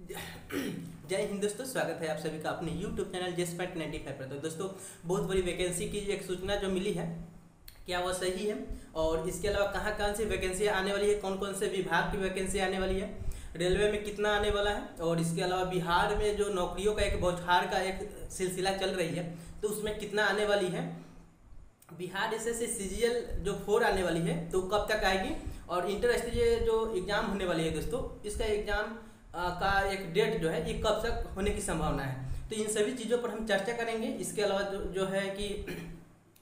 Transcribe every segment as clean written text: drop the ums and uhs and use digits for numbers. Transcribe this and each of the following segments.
जय हिंद दोस्तों, स्वागत है आप सभी का अपने YouTube चैनल JS.95 पर। तो दोस्तों, बहुत बड़ी वैकेंसी की एक सूचना जो मिली है, क्या वह सही है? और इसके अलावा कहाँ से वैकेंसी आने वाली है, कौन कौन से विभाग की वैकेंसी आने वाली है, रेलवे में कितना आने वाला है, और इसके अलावा बिहार में जो नौकरियों का एक बौछार का एक सिलसिला चल रही है, तो उसमें कितना आने वाली है, बिहार एसएससी CGL जो 4 आने वाली है तो कब तक आएगी, और इंटर स्तरीय जो एग्ज़ाम होने वाली है दोस्तों, इसका एग्ज़ाम का एक डेट जो है ये कब तक होने की संभावना है। तो इन सभी चीज़ों पर हम चर्चा करेंगे। इसके अलावा जो है कि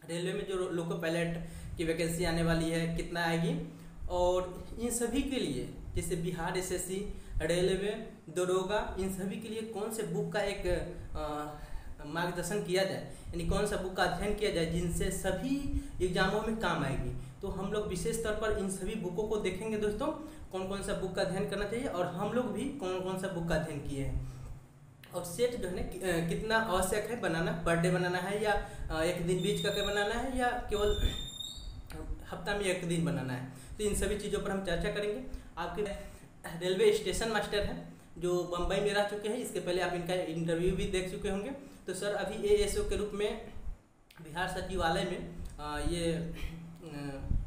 रेलवे में जो लोको पायलट की वैकेंसी आने वाली है कितना आएगी, और इन सभी के लिए जैसे बिहार एसएससी, रेलवे, दरोगा, इन सभी के लिए कौन से बुक का एक मार्गदर्शन किया जाए, यानी कौन सा बुक का अध्ययन किया जाए जिनसे सभी एग्जामों में काम आएगी। तो हम लोग विशेष तौर पर इन सभी बुकों को देखेंगे दोस्तों, कौन कौन सा बुक का अध्ययन करना चाहिए, और हम लोग भी कौन कौन सा बुक का अध्ययन किए हैं, और सेट जो है ना कितना आवश्यक है बनाना, पर डे बनाना है या एक दिन बीच का बनाना है, या केवल हफ्ता में एक दिन बनाना है। तो इन सभी चीज़ों पर हम चर्चा करेंगे। आपके रेलवे स्टेशन मास्टर हैं जो बम्बई में रह चुके हैं, इसके पहले आप इनका इंटरव्यू भी देख चुके होंगे। तो सर अभी ASO के रूप में बिहार सचिवालय में ये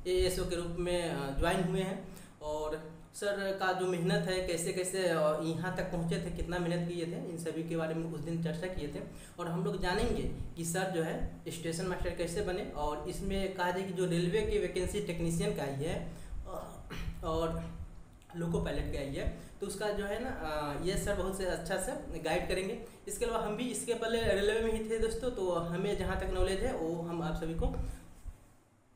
ASO के रूप में ज्वाइन हुए हैं, और सर का जो मेहनत है, कैसे कैसे यहाँ तक पहुँचे थे, कितना मेहनत किए थे, इन सभी के बारे में उस दिन चर्चा किए थे। और हम लोग जानेंगे कि सर जो है स्टेशन मास्टर कैसे बने, और इसमें कहा जाए कि जो रेलवे की वैकेंसी टेक्नीशियन का आई है और लोको पायलट का आई है, तो उसका जो है ना ये सर बहुत से अच्छा से गाइड करेंगे। इसके अलावा हम भी इसके पहले रेलवे में ही थे दोस्तों, तो हमें जहाँ तक नॉलेज है वो हम आप सभी को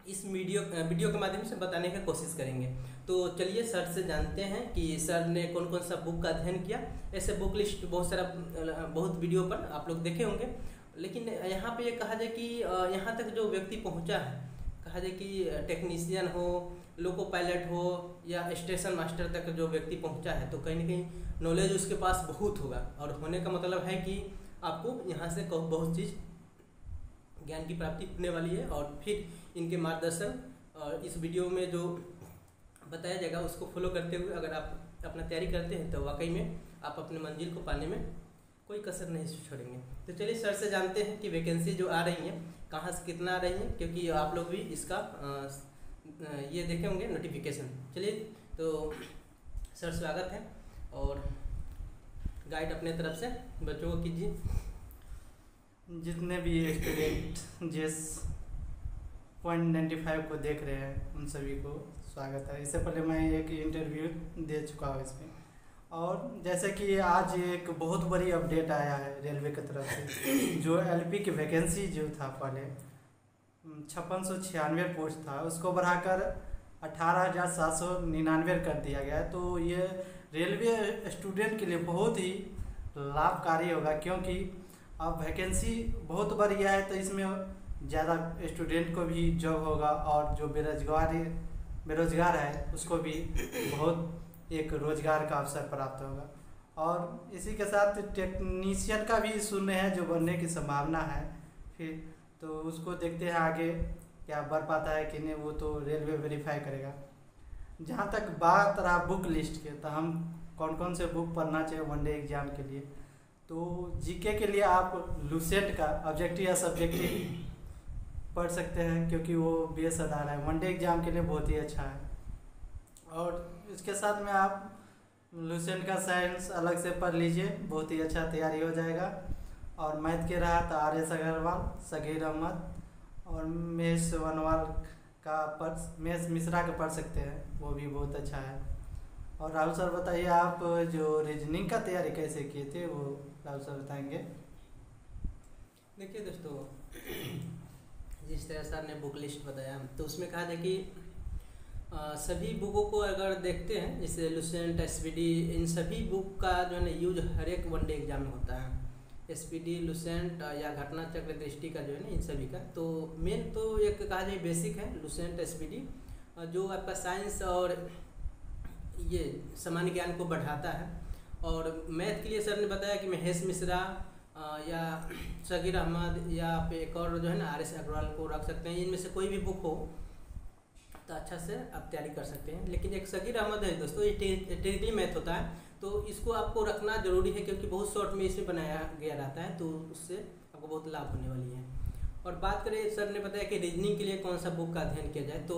इस वीडियो के माध्यम से बताने की कोशिश करेंगे। तो चलिए सर से जानते हैं कि सर ने कौन कौन सा बुक का अध्ययन किया। ऐसे बुक लिस्ट बहुत वीडियो पर आप लोग देखे होंगे, लेकिन यहाँ पे ये कहा जाए कि यहाँ तक जो व्यक्ति पहुँचा है, कहा जाए कि टेक्नीशियन हो, लोको पायलट हो या स्टेशन मास्टर तक जो व्यक्ति पहुँचा है, तो कहीं ना कहीं नॉलेज उसके पास बहुत होगा, और होने का मतलब है कि आपको यहाँ से बहुत चीज़ ज्ञान की प्राप्ति होने वाली है। और फिर इनके मार्गदर्शन और इस वीडियो में जो बताया जाएगा उसको फॉलो करते हुए अगर आप अपना तैयारी करते हैं तो वाकई में आप अपने मंजिल को पाने में कोई कसर नहीं छोड़ेंगे। तो चलिए सर से जानते हैं कि वैकेंसी जो आ रही है कहाँ से कितना आ रही है, क्योंकि आप लोग भी इसका ये देखे होंगे नोटिफिकेशन। चलिए तो सर स्वागत है, और गाइड अपने तरफ से बच्चों को कीजिए। जितने भी स्टूडेंट JS.95 को देख रहे हैं उन सभी को स्वागत है। इससे पहले मैं एक इंटरव्यू दे चुका हूँ इसमें, और जैसे कि आज एक बहुत बड़ी अपडेट आया है रेलवे की तरफ से। जो LP की वैकेंसी जो था पहले 5696 पोस्ट था, उसको बढ़ाकर 18,799 कर दिया गया। तो ये रेलवे स्टूडेंट के लिए बहुत ही लाभकारी होगा, क्योंकि अब वैकेंसी बहुत बढ़ गया है, तो इसमें ज़्यादा स्टूडेंट को भी जॉब होगा, और जो बेरोजगार है उसको भी बहुत एक रोजगार का अवसर प्राप्त होगा। और इसी के साथ टेक्नीशियन का भी सुनने हैं जो बनने की संभावना है, फिर तो उसको देखते हैं आगे क्या बढ़ पाता है कि नहीं, वो तो रेलवे वेरीफाई करेगा। जहाँ तक बात रहा बुक लिस्ट के, तो हम कौन कौन से बुक पढ़ना चाहिए वनडे एग्जाम के लिए, तो जीके के लिए आप लुसेंट का ऑब्जेक्टिव या सब्जेक्टिव पढ़ सकते हैं, क्योंकि वो बेसदार है, वनडे एग्जाम के लिए बहुत ही अच्छा है। और इसके साथ में आप लुसेंट का साइंस अलग से पढ़ लीजिए, बहुत ही अच्छा तैयारी हो जाएगा। और मैथ के रहा तो RS अग्रवाल, सगीर अहमद और महेश वनवाल का महेश मिश्रा का पढ़ सकते हैं, वो भी बहुत अच्छा है। और राहुल सर बताइए, आप जो रीजनिंग का तैयारी कैसे किए थे, वो राहुल सर बताएंगे। देखिए दोस्तों, जिस तरह सर ने बुक लिस्ट बताया, तो उसमें कहा जाए कि सभी बुकों को अगर देखते हैं, जैसे लुसेंट, SPD, इन सभी बुक का जो है ना यूज हर एक वनडे एग्जाम में होता है। SPD, लुसेंट या घटना चक्र दृष्टि का जो है ना, इन सभी का तो मेन तो एक कहा जाए बेसिक है लुसेंट, SPD, जो आपका साइंस और ये सामान्य ज्ञान को बढ़ाता है। और मैथ के लिए सर ने बताया कि महेश मिश्रा या सगीर अहमद या आप एक और जो है ना RS अग्रवाल को रख सकते हैं। इनमें से कोई भी बुक हो तो अच्छा से आप तैयारी कर सकते हैं। लेकिन एक सगीर अहमद है दोस्तों, ये टेक्निकली मैथ होता है, तो इसको आपको रखना जरूरी है क्योंकि बहुत शॉर्ट में इसे बनाया गया रहता है, तो उससे आपको बहुत लाभ होने वाली है। और बात करें, सर ने बताया कि रीजनिंग के लिए कौन सा बुक का अध्ययन किया जाए, तो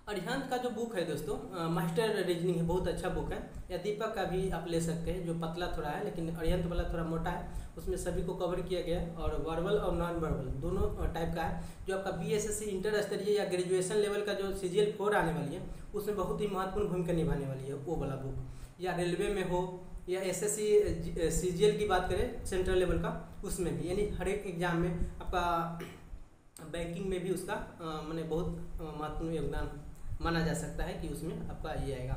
अरिहंत का जो बुक है दोस्तों, मास्टर रीजनिंग है, बहुत अच्छा बुक है। या दीपक का भी आप ले सकते हैं, जो पतला थोड़ा है, लेकिन अरिहंत वाला थोड़ा मोटा है, उसमें सभी को कवर किया गया है। और वर्बल और नॉन वर्बल दोनों टाइप का है। जो आपका BSSC इंटर स्तरीय या ग्रेजुएशन लेवल का जो CGL 4 आने वाली है, उसमें बहुत ही महत्वपूर्ण भूमिका निभाने वाली है वो वाला बुक। या रेलवे में हो या SSC CGL की बात करें सेंट्रल लेवल का, उसमें भी, यानी हर एक एग्जाम में आपका बैंकिंग में भी उसका मैंने बहुत महत्वपूर्ण योगदान माना जा सकता है कि उसमें आपका ये आएगा।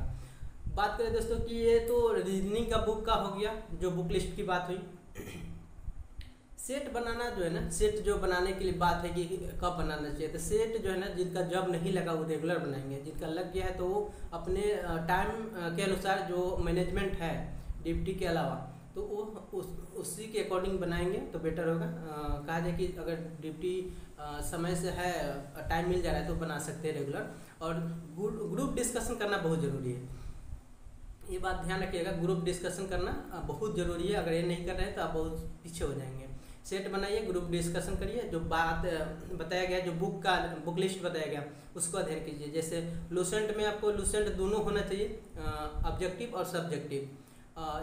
बात करें दोस्तों कि ये तो रीजनिंग का बुक का हो गया, जो बुक लिस्ट की बात हुई। सेट बनाना जो है ना, सेट जो बनाने के लिए बात है कि कब बनाना चाहिए, तो सेट जो है ना, जिनका जॉब नहीं लगा वो रेगुलर बनाएंगे, जिनका लग गया है तो वो अपने टाइम के अनुसार जो मैनेजमेंट है ड्यूटी के अलावा, तो वो उसी के अकॉर्डिंग बनाएंगे तो बेटर होगा। कहा जाए कि अगर ड्यूटी समय से है, टाइम मिल जा रहा है तो बना सकते हैं रेगुलर। और ग्रुप डिस्कशन करना बहुत ज़रूरी है, ये बात ध्यान रखिएगा, ग्रुप डिस्कशन करना बहुत ज़रूरी है। अगर ये नहीं कर रहे हैं तो आप बहुत पीछे हो जाएंगे। सेट बनाइए, ग्रुप डिस्कशन करिए, जो बात बताया गया, जो बुक लिस्ट बताया गया उसको अध्ययन कीजिए। जैसे लूसेंट में आपको लूसेंट दोनों होना चाहिए, ऑब्जेक्टिव और सब्जेक्टिव।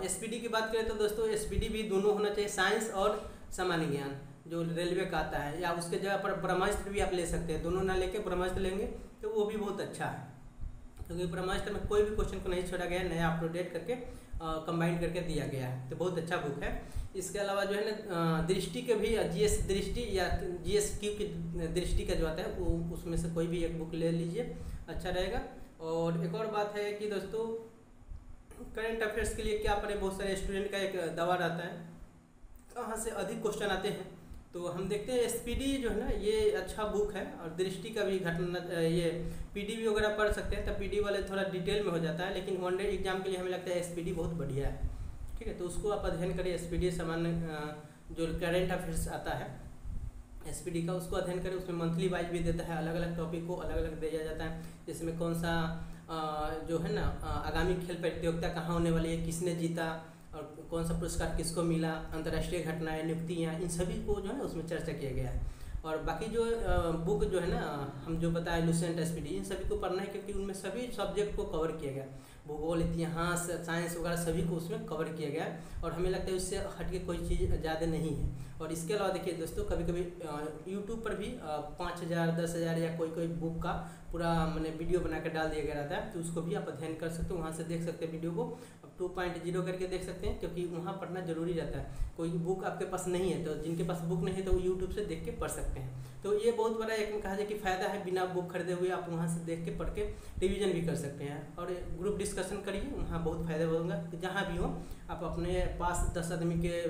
SPD की बात करें तो दोस्तों SPD भी दोनों होना चाहिए, साइंस और सामान्य ज्ञान जो रेलवे का आता है, या उसके जगह पर ब्रह्मास्त्र भी आप ले सकते हैं। दोनों ना लेके ब्रह्मास्त्र लेंगे तो वो भी बहुत अच्छा है, क्योंकि ब्रह्मास्त्र में कोई भी क्वेश्चन को नहीं छोड़ा गया है, नया अपलोडेट करके कंबाइन करके दिया गया है, तो बहुत अच्छा बुक है। इसके अलावा जो है ना, दृष्टि के भी GS दृष्टि या GSQ की दृष्टि का जो आता है वो, उसमें से कोई भी एक बुक ले लीजिए, अच्छा रहेगा। और एक और बात है कि दोस्तों, करंट अफेयर्स के लिए क्या पढ़े, बहुत सारे स्टूडेंट का एक दवा रहता है कहाँ से अधिक क्वेश्चन आते हैं, तो हम देखते हैं SPD जो है ना, ये अच्छा बुक है। और दृष्टि का भी घटना, ये PD भी वगैरह पढ़ सकते हैं, तब PD वाले थोड़ा डिटेल में हो जाता है, लेकिन वनडे एग्जाम के लिए हमें लगता है SPD बहुत बढ़िया है, ठीक है, तो उसको आप अध्ययन करिए। SPD सामान्य जो करंट अफेयर्स आता है SPD का, उसको अध्ययन करें। उसमें मंथली वाइज भी देता है, अलग अलग टॉपिक को अलग अलग दिया जाता है, जिसमें कौन सा जो है ना, आगामी खेल प्रतियोगिता कहाँ होने वाली है, किसने जीता और कौन सा पुरस्कार किसको मिला, अंतर्राष्ट्रीय घटनाएं, नियुक्तियाँ, इन सभी को जो है ना उसमें चर्चा किया गया है। और बाकी जो बुक जो है ना, हम जो बताए लूसेंट SPD, इन सभी को पढ़ना है, क्योंकि उनमें सभी सब्जेक्ट को कवर किया गया, भूगोल, इतिहास, साइंस वगैरह सभी को उसमें कवर किया गया है। और हमें लगता है उससे हटके कोई चीज़ ज़्यादा नहीं है। और इसके अलावा देखिए दोस्तों, कभी कभी यूट्यूब पर भी 5000 10,000 या कोई कोई बुक का पूरा मैंने वीडियो बना कर डाल दिया गया रहता है, तो उसको भी आप अध्ययन कर सकते हो, वहाँ से देख सकते हैं वीडियो को, 2.0 करके देख सकते हैं, क्योंकि वहाँ पढ़ना जरूरी रहता है। कोई बुक आपके पास नहीं है, तो जिनके पास बुक नहीं है तो वो यूट्यूब से देख के पढ़ सकते हैं। तो ये बहुत बड़ा एक कहा जाए कि फ़ायदा है, बिना बुक खरीदे हुए आप वहाँ से देख के पढ़ के रिवीजन भी कर सकते हैं। और ग्रुप डिस्कशन करिए, वहाँ बहुत फ़ायदा होगा, जहाँ भी हो आप अपने पास 10 आदमी के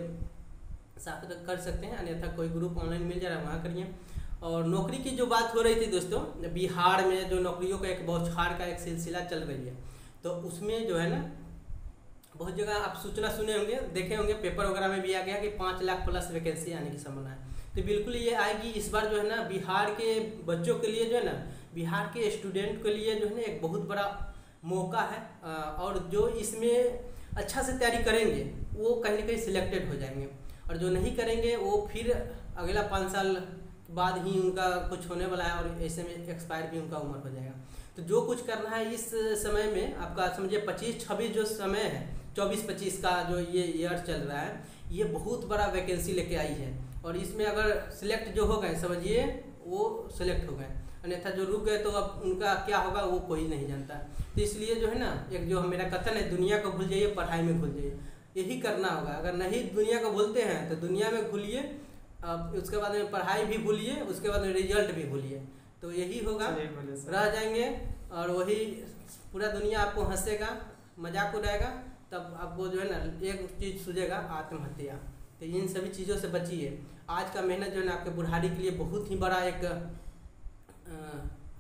साथ कर सकते हैं, अन्यथा कोई ग्रुप ऑनलाइन मिल जा रहा है वहाँ करिए। और नौकरी की जो बात हो रही थी दोस्तों, बिहार में जो नौकरियों का एक बौछार का एक सिलसिला चल रही है, तो उसमें जो है ना, बहुत जगह आप सूचना सुने होंगे, देखे होंगे, पेपर वगैरह में भी आ गया कि 5 लाख प्लस वैकेंसी आने की संभावना है। तो बिल्कुल ये आएगी इस बार जो है ना, बिहार के बच्चों के लिए जो है ना, बिहार के स्टूडेंट के लिए जो है ना एक बहुत बड़ा मौका है। और जो इसमें अच्छा से तैयारी करेंगे वो कहीं ना कहीं सिलेक्टेड हो जाएंगे, और जो नहीं करेंगे वो फिर अगला 5 साल बाद ही उनका कुछ होने वाला है, और ऐसे में एक्सपायर भी उनका उम्र हो जाएगा। तो जो कुछ करना है इस समय में, आपका समझिए 25-26 जो समय है, 24-25 का जो ये ईयर चल रहा है, ये बहुत बड़ा वैकेंसी लेके आई है। और इसमें अगर सिलेक्ट जो हो गए, समझिए वो सिलेक्ट हो गए, अन्यथा जो रुक गए तो अब उनका क्या होगा वो कोई नहीं जानता। तो इसलिए जो है ना, एक जो मेरा कथन है, दुनिया को भूल जाइए, पढ़ाई में भूल जाइए, यही करना होगा। अगर नहीं दुनिया को भूलते हैं तो दुनिया में भूलिए, उसके बाद में पढ़ाई भी भूलिए, उसके बाद में रिजल्ट भी भूलिए, तो यही होगा, रह जाएंगे। और वही पूरा दुनिया आपको हंसेगा, मजाक उड़ाएगा, तब आपको जो है ना एक चीज़ सूझेगा, आत्महत्या। तो इन सभी चीज़ों से बचिए। आज का मेहनत जो है ना आपके बुढ़ारी के लिए बहुत ही बड़ा एक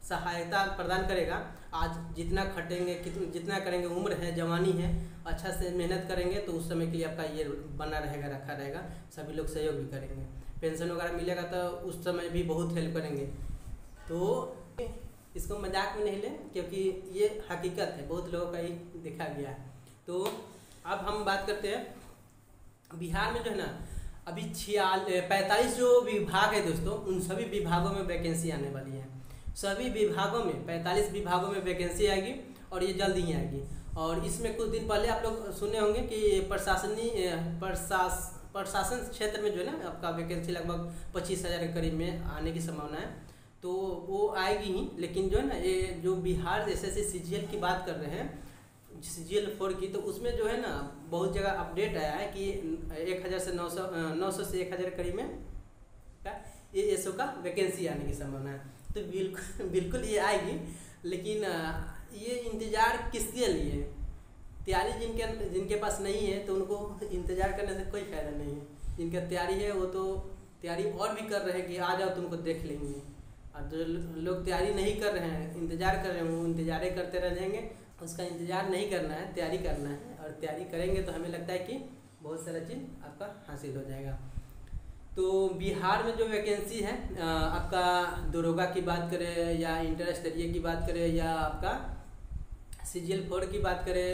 सहायता प्रदान करेगा। आज जितना खटेंगे, जितना करेंगे, उम्र है, जवानी है, अच्छा से मेहनत करेंगे तो उस समय के लिए आपका ये बना रहेगा, रखा रहेगा, सभी लोग सहयोग भी करेंगे, पेंशन वगैरह मिलेगा तो उस समय भी बहुत हेल्प करेंगे। तो इसको मजाक में नहीं लें, क्योंकि ये हकीकत है, बहुत लोगों का ही देखा गया है। तो अब हम बात करते हैं बिहार में जो है ना, अभी 45 जो विभाग है दोस्तों, उन सभी विभागों में वैकेंसी आने वाली है। सभी विभागों में 45 विभागों में वैकेंसी आएगी और ये जल्द ही आएगी। और इसमें कुछ दिन पहले आप लोग सुने होंगे कि प्रशासन क्षेत्र में जो है ना आपका वैकेंसी लगभग 25,000 के करीब में आने की संभावना है, तो वो आएगी ही। लेकिन जो है ना ये जो बिहार जैसे CGL की बात कर रहे हैं, CGL 4 की, तो उसमें जो है ना बहुत जगह अपडेट आया है कि 1000 से 900 से 1000 करीब में ASO का वैकेंसी आने की संभावना है। तो बिल्कुल ये आएगी, लेकिन ये इंतज़ार किसके लिए? तैयारी जिनके पास नहीं है तो उनको इंतज़ार करने से कोई फ़ायदा नहीं है। जिनका तैयारी है वो तो तैयारी और भी कर रहे हैं कि आ जाओ तुमको देख लेंगे, और जो लोग तैयारी नहीं कर रहे हैं, इंतज़ार कर रहे हैं, वो इंतज़ार करते रह जाएंगे। उसका इंतज़ार नहीं करना है, तैयारी करना है, और तैयारी करेंगे तो हमें लगता है कि बहुत सारा चीज़ आपका हासिल हो जाएगा। तो बिहार में जो वैकेंसी है, आपका दरोगा की बात करें या इंटर स्तरीय की बात करें या आपका CGL 4 की बात करें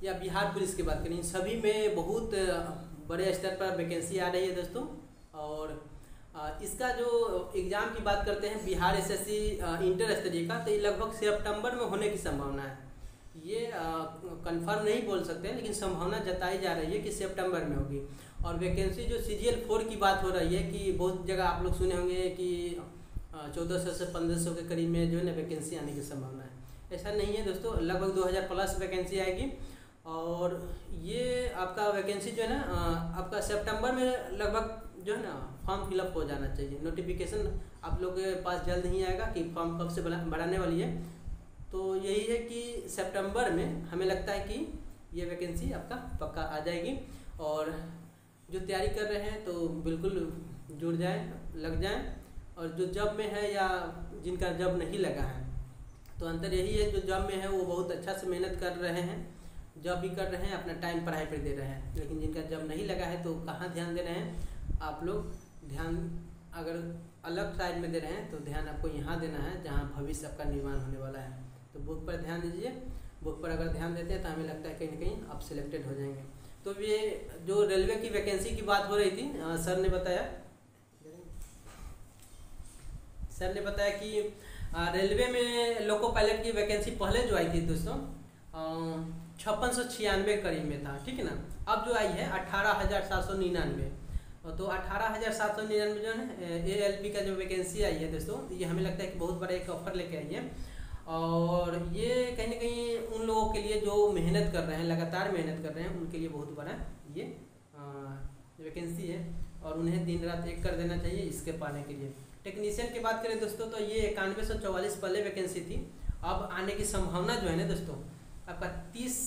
या बिहार पुलिस की बात करें, इन सभी में बहुत बड़े स्तर पर वैकेंसी आ रही है दोस्तों। और इसका जो एग्ज़ाम की बात करते हैं बिहार SSC इंटर स्तरीय का, तो ये लगभग सितंबर में होने की संभावना है। ये कंफर्म नहीं बोल सकते हैं, लेकिन संभावना जताई जा रही है कि सितंबर में होगी। और वैकेंसी जो CGL 4 की बात हो रही है कि बहुत जगह आप लोग सुने होंगे कि 1400 से 1500 के करीब में जो है ना वैकेंसी आने की संभावना है। ऐसा नहीं है दोस्तों, लगभग 2000 प्लस वैकेंसी आएगी। और ये आपका वैकेंसी जो है ना आपका सितंबर में लगभग जो है ना फॉर्म फिलअप हो जाना चाहिए। नोटिफिकेशन आप लोग के पास जल्द ही आएगा कि फॉर्म कब से बढ़ाने वाली है। तो यही है कि सितंबर में हमें लगता है कि ये वैकेंसी आपका पक्का आ जाएगी। और जो तैयारी कर रहे हैं तो बिल्कुल जुड़ जाएं, लग जाएं। और जो जॉब में है या जिनका जॉब नहीं लगा है, तो अंतर यही है, जो जॉब में है वो बहुत अच्छा से मेहनत कर रहे हैं, जॉब भी कर रहे हैं, अपना टाइम पढ़ाई पर दे रहे हैं। लेकिन जिनका जॉब नहीं लगा है तो कहाँ ध्यान दे रहे हैं आप लोग? ध्यान अगर अलग साइड में दे रहे हैं तो ध्यान आपको यहाँ देना है जहाँ भविष्य आपका निर्माण होने वाला है। तो बुक पर ध्यान दीजिए। बुक पर अगर ध्यान देते हैं तो हमें लगता है कहीं ना कहीं आप सिलेक्टेड हो जाएंगे। तो ये जो रेलवे की वैकेंसी की बात हो रही थी, सर ने बताया कि रेलवे में लोको पायलट की वैकेंसी पहले जो आई थी दोस्तों 5696 करीब में था, ठीक है ना। अब जो आई है 18,799। तो 18,799 जो है ALP का जो वैकेंसी आई है दोस्तों, ये हमें लगता है कि बहुत बड़ा एक ऑफर लेके आई है। और ये कहीं ना कहीं उन लोगों के लिए जो मेहनत कर रहे हैं, लगातार मेहनत कर रहे हैं, उनके लिए बहुत बड़ा ये वैकेंसी है। और उन्हें दिन रात एक कर देना चाहिए इसके पाने के लिए। टेक्नीशियन की बात करें दोस्तों तो ये 9144 पहले वैकेंसी थी। अब आने की संभावना जो है ना दोस्तों आपका 30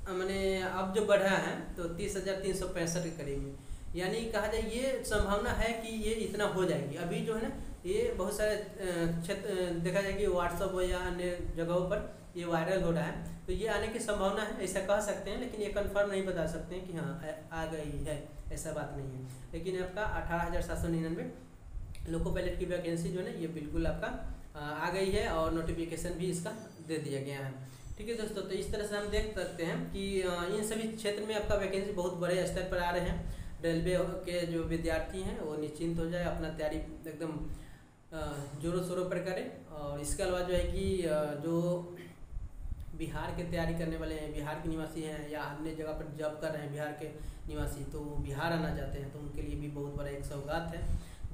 मैंने अब जो बढ़ा है तो 30,365 के करीब में, यानी कहा जाए ये संभावना है कि ये इतना हो जाएगी। अभी जो है ना ये बहुत सारे क्षेत्र देखा जाए कि व्हाट्सअप या अन्य जगहों पर ये वायरल हो रहा है, तो ये आने की संभावना है, ऐसा कह सकते हैं। लेकिन ये कंफर्म नहीं बता सकते हैं कि हाँ आ गई है, ऐसा बात नहीं है। लेकिन आपका 18,799 लोको पायलट की वैकेंसी जो है ना ये बिल्कुल आपका आ गई है और नोटिफिकेशन भी इसका दे दिया गया है, ठीक है दोस्तों। तो इस तरह से हम देख सकते हैं कि इन सभी क्षेत्र में आपका वैकेंसी बहुत बड़े स्तर पर आ रहे हैं। रेलवे के जो विद्यार्थी हैं वो निश्चिंत हो जाए, अपना तैयारी एकदम जोरों शोरों पर करें। और इसके अलावा जो है कि जो बिहार के तैयारी करने वाले हैं, बिहार के निवासी हैं या अन्य जगह पर जॉब कर रहे हैं बिहार के निवासी, तो बिहार आना चाहते हैं तो उनके लिए भी बहुत बड़ा एक सौगात है,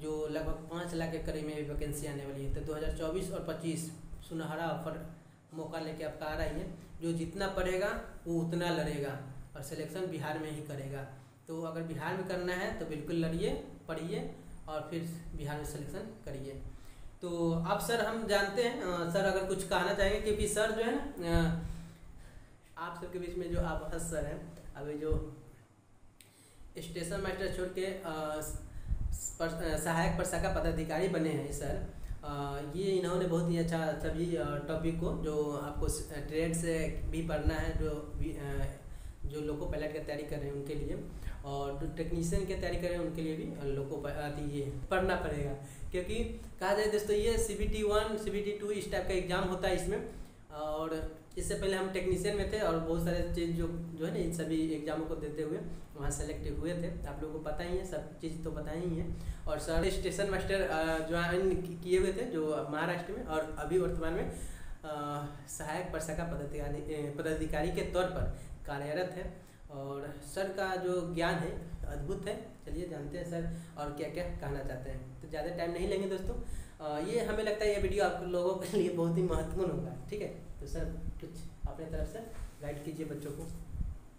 जो लगभग 5 लाख के करीब में वैकेंसी आने वाली है। तो 2024 और 25 सुनहरा ऑफर मौका लेके आपका आ रही है। जो जितना पढ़ेगा वो उतना लड़ेगा और सिलेक्शन बिहार में ही करेगा। तो अगर बिहार में करना है तो बिल्कुल लड़िए, पढ़िए और फिर बिहार में सिलेक्शन करिए। तो अब सर हम जानते हैं सर अगर कुछ कहना चाहेंगे, क्योंकि सर जो है ना आप सबके बीच में जो आप सर हैं, अभी जो स्टेशन मास्टर छोड़ के सहायक प्रशाखा पदाधिकारी बने हैं सर, ये इन्होंने बहुत ही अच्छा सभी टॉपिक को जो आपको ट्रेड से भी पढ़ना है, जो लोको पायलट की तैयारी कर रहे हैं उनके लिए, और जो टेक्नीशियन की तैयारी करें उनके लिए भी लोगों को ये पढ़ना पड़ेगा, क्योंकि कहा जाए दोस्तों ये CBT 1 CBT 2 इस टाइप का एग्ज़ाम होता है इसमें। और इससे पहले हम टेक्नीशियन में थे और बहुत सारे चीज़ जो है ना इन सभी एग्जामों को देते हुए वहाँ सेलेक्ट हुए थे। आप लोगों को पता ही है, सब चीज़ तो पता ही है। और सर स्टेशन मास्टर ज्वाइन किए हुए थे जो महाराष्ट्र में, और अभी वर्तमान में सहायक प्रशाखा पदाधिकारी के तौर पर कार्यरत है। और सर का जो ज्ञान है अद्भुत है। चलिए जानते हैं सर और क्या क्या कहना चाहते हैं। तो ज़्यादा टाइम नहीं लेंगे दोस्तों, ये हमें लगता है ये वीडियो आप लोगों के लिए बहुत ही महत्वपूर्ण होगा, ठीक है। तो सर कुछ अपने तरफ से गाइड कीजिए बच्चों को।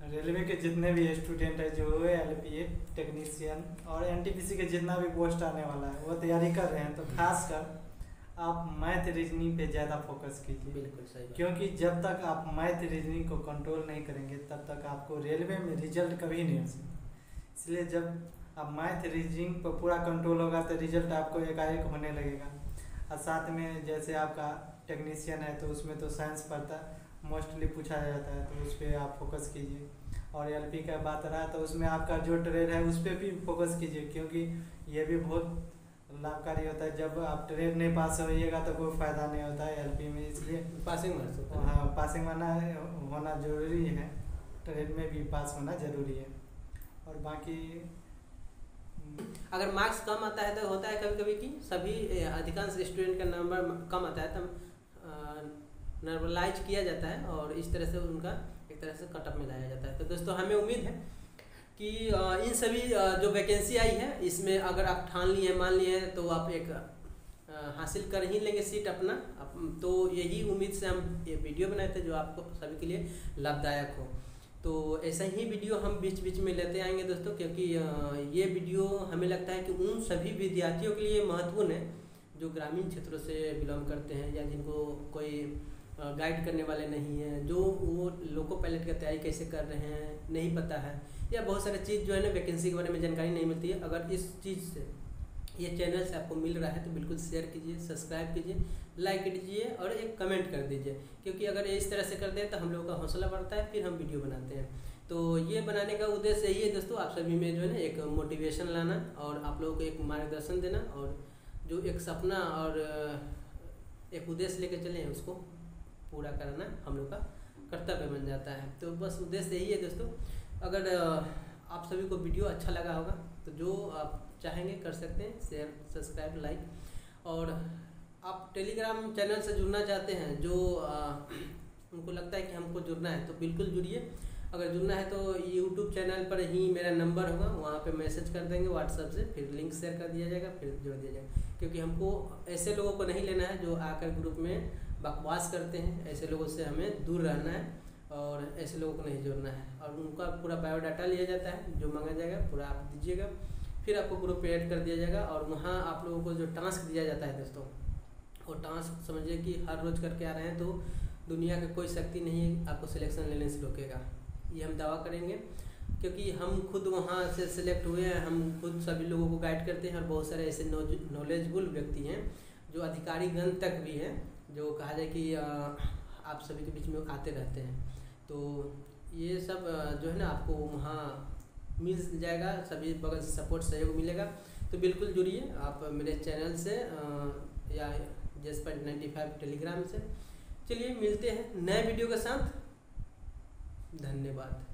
रेलवे के जितने भी स्टूडेंट है जो LPA टेक्नीशियन और NTPC के जितना भी पोस्ट आने वाला है वो तैयारी कर रहे हैं, तो खासकर आप मैथ रीजनिंग पे ज़्यादा फोकस कीजिए। बिल्कुल सही, क्योंकि जब तक आप मैथ रीजनिंग को कंट्रोल नहीं करेंगे तब तक आपको रेलवे में रिजल्ट कभी नहीं हो सकता। इसलिए जब आप मैथ रीजनिंग पर पूरा कंट्रोल होगा तो रिजल्ट आपको एकाएक होने लगेगा। और साथ में जैसे आपका टेक्नीशियन है तो उसमें तो साइंस पढ़ता मोस्टली पूछा जाता है, तो उस पर आप फोकस कीजिए। और LP का बात रहा तो उसमें आपका जो ट्रेड है उस पर भी फोकस कीजिए, क्योंकि ये भी बहुत लाभकारी होता है। जब आप ट्रेड नहीं पास होइएगा तो कोई फ़ायदा नहीं होता है LP में, इसलिए पासिंग मार्क्स होता है। हाँ, पासिंग होना ज़रूरी है, ट्रेड में भी पास होना ज़रूरी है। और बाकी अगर मार्क्स कम आता है तो होता है कभी कभी कि सभी अधिकांश स्टूडेंट का नंबर कम आता है तो नॉर्मलाइज किया जाता है और इस तरह से उनका एक तरह से कटअप में लाया जाता है। तो दोस्तों हमें उम्मीद है कि इन सभी जो वैकेंसी आई है इसमें अगर आप ठान लिए मान लिए हैं तो आप एक हासिल कर ही लेंगे सीट अपना। तो यही उम्मीद से हम ये वीडियो बनाए थे जो आपको सभी के लिए लाभदायक हो। तो ऐसा ही वीडियो हम बीच बीच में लेते आएंगे दोस्तों, क्योंकि ये वीडियो हमें लगता है कि उन सभी विद्यार्थियों के लिए महत्वपूर्ण है जो ग्रामीण क्षेत्रों से बिलोंग करते हैं या जिनको कोई गाइड करने वाले नहीं हैं, जो वो लोको पायलट की तैयारी कैसे कर रहे हैं नहीं पता है, या बहुत सारी चीज़ जो है ना वैकेंसी के बारे में जानकारी नहीं मिलती है। अगर इस चीज़ से ये चैनल से आपको मिल रहा है तो बिल्कुल शेयर कीजिए, सब्सक्राइब कीजिए, लाइक कीजिए और एक कमेंट कर दीजिए, क्योंकि अगर इस तरह से कर दें तो हम लोगों का हौसला बढ़ता है, फिर हम वीडियो बनाते हैं। तो ये बनाने का उद्देश्य यही है दोस्तों, आप सभी में जो है ना एक मोटिवेशन लाना और आप लोगों को एक मार्गदर्शन देना, और जो एक सपना और एक उद्देश्य लेकर चले हैं उसको पूरा करना हम लोग का कर्तव्य बन जाता है। तो बस उद्देश्य यही है दोस्तों। अगर आप सभी को वीडियो अच्छा लगा होगा तो जो आप चाहेंगे कर सकते हैं, शेयर, सब्सक्राइब, लाइक। और आप टेलीग्राम चैनल से जुड़ना चाहते हैं, जो उनको लगता है कि हमको जुड़ना है तो बिल्कुल जुड़िए। अगर जुड़ना है तो यूट्यूब चैनल पर ही मेरा नंबर होगा, वहाँ पे मैसेज कर देंगे व्हाट्सएप से, फिर लिंक शेयर कर दिया जाएगा, फिर जोड़ दिया जाएगा। क्योंकि हमको ऐसे लोगों को नहीं लेना है जो आकर ग्रुप में बकवास करते हैं, ऐसे लोगों से हमें दूर रहना है और ऐसे लोगों को नहीं जोड़ना है। और उनका पूरा बायोडाटा लिया जाता है, जो मांगा जाएगा पूरा आप दीजिएगा, फिर आपको ग्रुप पे ऐड कर दिया जाएगा। और वहाँ आप लोगों को जो टास्क दिया जाता है दोस्तों, वो टास्क समझिए कि हर रोज़ करके आ रहे हैं, तो दुनिया की कोई शक्ति नहीं है आपको सिलेक्शन लेने से रोकेगा, ये हम दावा करेंगे। क्योंकि हम खुद वहाँ से सिलेक्ट हुए हैं, हम खुद सभी लोगों को गाइड करते हैं और बहुत सारे ऐसे नॉलेजफुल व्यक्ति हैं जो अधिकारीगण तक भी हैं, जो कहा जाए कि आप सभी के बीच में आते रहते हैं। तो ये सब जो है ना आपको वहाँ मिल जाएगा, सभी बगल से सपोर्ट सहयोग मिलेगा। तो बिल्कुल जुड़िए आप मेरे चैनल से या JS.95 टेलीग्राम से। चलिए मिलते हैं नए वीडियो के साथ, धन्यवाद।